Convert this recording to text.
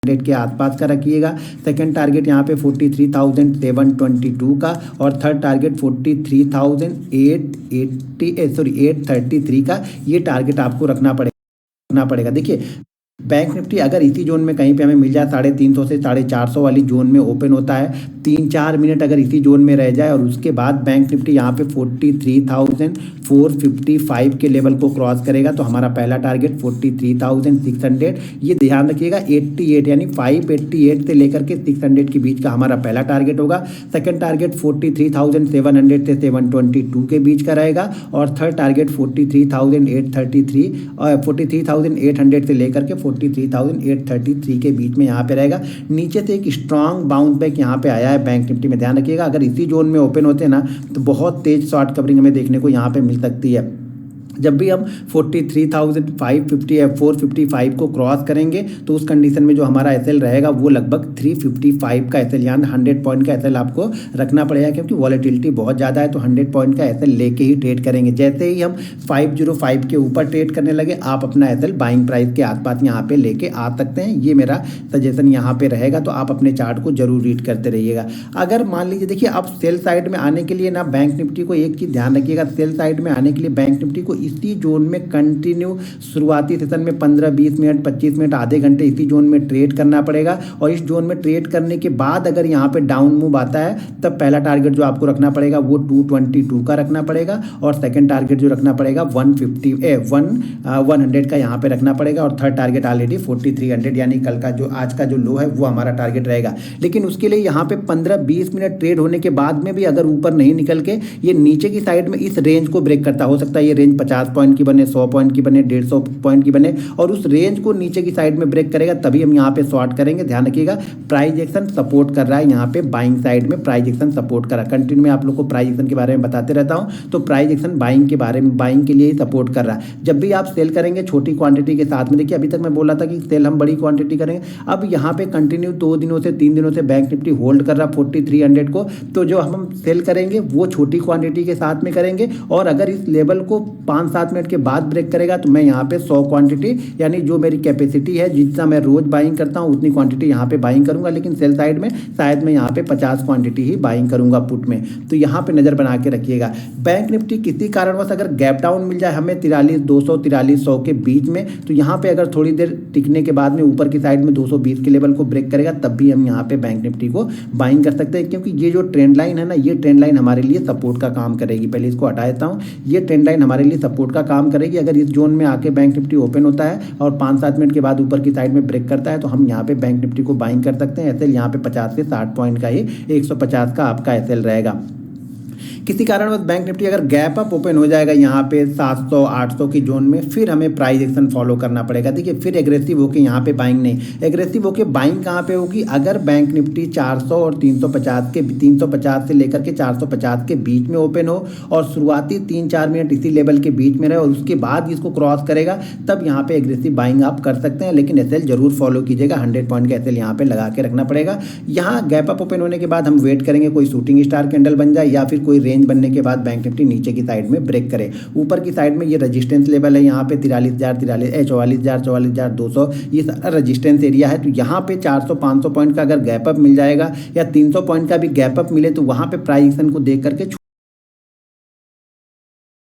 600 के आसपास का रखिएगा। सेकंड टारगेट यहाँ पे 43,722 का और थर्ड टारगेट 43,833 का, ये टारगेट आपको रखना पड़ेगा। देखिए बैंक निफ्टी अगर इसी जोन में कहीं पे हमें मिल जाए 350 से 450 वाली जोन में ओपन होता है, 3-4 मिनट अगर इसी जोन में रह जाए और उसके बाद बैंक निफ्टी यहाँ पे 43,455 के लेवल को क्रॉस करेगा तो हमारा पहला टारगेट 43,600, ये ध्यान रखिएगा 88 यानी 588 से लेकर के 600 के बीच का हमारा पहला टारगेट होगा। सेकंड टारगेट 43,700 से 722 के बीच का रहेगा और थर्ड टारगेट 43,800 से लेकर के 43,833 के बीच में यहाँ पे रहेगा। नीचे से एक स्ट्रांग बाउंस बैक यहाँ पे आया है बैंक निफ्टी में, ध्यान रखिएगा अगर इसी जोन में ओपन होते हैं ना तो बहुत तेज शॉर्ट कवरिंग हमें देखने को यहाँ पे मिल सकती है। जब भी हम 43,550 या 455 को क्रॉस करेंगे तो उस कंडीशन में जो हमारा एसएल रहेगा वो लगभग 355 का एसएल यानी 100 पॉइंट का एसएल आपको रखना पड़ेगा, क्योंकि वॉलेटिलिटी बहुत ज़्यादा है तो 100 पॉइंट का एसएल लेके ही ट्रेड करेंगे। जैसे ही हम 505 के ऊपर ट्रेड करने लगे आप अपना एसएल बाइंग प्राइस के आसपास यहाँ पे लेके आ सकते हैं। ये मेरा सजेशन यहाँ पे रहेगा, तो आप अपने चार्ट को जरूर रीड करते रहिएगा। अगर मान लीजिए देखिए अब सेल साइड में आने के लिए ना बैंक निफ्टी को एक चीज़ ध्यान रखिएगा, सेल साइड में आने के लिए बैंक निफ्टी को इसी जोन में कंटिन्यू शुरुआती सेशन में 15-20 मिनट 25 मिनट आधे घंटे इसी जोन में ट्रेड करना पड़ेगा। और इस जोन में ट्रेड करने के बाद अगर यहाँ पे डाउन मूव आता है तब पहला टारगेट जो आपको रखना पड़ेगा वो 222 का रखना पड़ेगा और सेकंड टारगेट जो रखना पड़ेगा 100 का यहाँ पे रखना पड़ेगा और थर्ड टारगेट ऑलरेडी 4300 यानी कल का जो आज का जो लो है वो हमारा टारगेट रहेगा। लेकिन उसके लिए यहाँ पे 15-20 मिनट ट्रेड होने के बाद में भी अगर ऊपर नहीं निकल के ये नीचे की साइड में इस रेंज को ब्रेक करता, हो सकता है ये रेंज 50 पॉइंट की बने, 100 पॉइंट की बने, 150 पॉइंट की बने और उस रेंज को नीचे की साइड में ब्रेक करेगा तभी हम यहाँ पे शॉर्ट करेंगे। ध्यान रखिएगा प्राइस एक्शन सपोर्ट कर रहा है, यहाँ पे बाइंग साइड में प्राइस एक्शन सपोर्ट कर रहा है। कंटिन्यू में आप लोग को प्राइस एक्शन के बारे में बताते रहता हूँ, तो प्राइस एक्शन बाइंग के बारे में बाइंग के लिए ही सपोर्ट कर रहा है। जब भी आप सेल करेंगे छोटी क्वांटिटी के साथ में, देखिए अभी तक मैं बोला था कि सेल हम बड़ी क्वांटिटी करेंगे, अब यहाँ पे कंटिन्यू 2 दिनों से 3 दिनों से बैंक निफ्टी होल्ड कर रहा 4300 को, तो जो हम सेल करेंगे वो छोटी क्वांटिटी के साथ में करेंगे और अगर इस लेवल को 5-7 मिनट के बाद ब्रेक करेगा तो मैं यहाँ पे 100 क्वांटिटी यानी जो मेरी कैपेसिटी है जितना मैं रोज बाइंग करता हूँ उतनी क्वांटिटी यहाँ पे बाइंग करूंगा। लेकिन सेल साइड में शायद मैं यहाँ पे 50 क्वांटिटी ही बाइंग करूंगा पुट में, तो यहाँ पे नजर बना के रखिएगा। बैंक निफ्टी किसी कारणवश अगर गैप डाउन मिल जाए हमें 43,200 4300 के बीच में, तो यहाँ पे अगर थोड़ी देर टिकने के बाद में ऊपर की साइड में 220 के लेवल को ब्रेक करेगा तब भी हम यहाँ पे बैंक निफ्टी को बाइंग कर सकते हैं, क्योंकि ये जो ट्रेंड लाइन है ना ये ट्रेंड लाइन हमारे लिए सपोर्ट का काम करेगी। पहले इसको हटा देता हूँ, ये ट्रेंड लाइन हमारे लिए सपोर्ट का काम करेगी। अगर इस जोन में आके बैंक निफ्टी ओपन होता है और 5-7 मिनट के बाद ऊपर की साइड में ब्रेक करता है तो हम यहाँ पे बैंक निफ्टी को बाइंग कर सकते हैं। एसएल यहाँ पे 50 से 60 पॉइंट का ही 150 का आपका एसएल रहेगा। किसी कारणवश बैंक निफ्टी अगर गैप अप ओपन हो जाएगा यहाँ पे 700-800 की जोन में, फिर हमें प्राइस एक्शन फॉलो करना पड़ेगा। देखिए फिर एग्रेसिव होके यहाँ पे बाइंग नहीं, एग्रेसिव होके बाइंग कहाँ पे होगी, अगर बैंक निफ्टी 400 और 350 से लेकर के 450 के बीच में ओपन हो और शुरुआती 3-4 मिनट इसी लेवल के बीच में रहे और उसके बाद इसको क्रॉस करेगा तब यहाँ पे एग्रेसिव बाइंग आप कर सकते हैं। लेकिन एसएल जरूर फॉलो कीजिएगा, 100 पॉइंट का एसएल यहाँ पे लगा के रखना पड़ेगा। यहाँ गैप अप ओपन होने के बाद हम वेट करेंगे कोई शूटिंग स्टार कैंडल बन जाए या फिर कोई रेंज बनने के बाद बैंक निफ्टी नीचे की साइड में ब्रेक करे। ऊपर की साइड में ये रेजिस्टेंस लेवल है यहाँ पे 44,200 ये सारा रेजिस्टेंस एरिया है। तो यहाँ पे 400-500 पॉइंट का अगर गैप अप मिल जाएगा या 300 पॉइंट का भी गैप अप मिले तो वहाँ पे प्राइस एक्शन को देख करके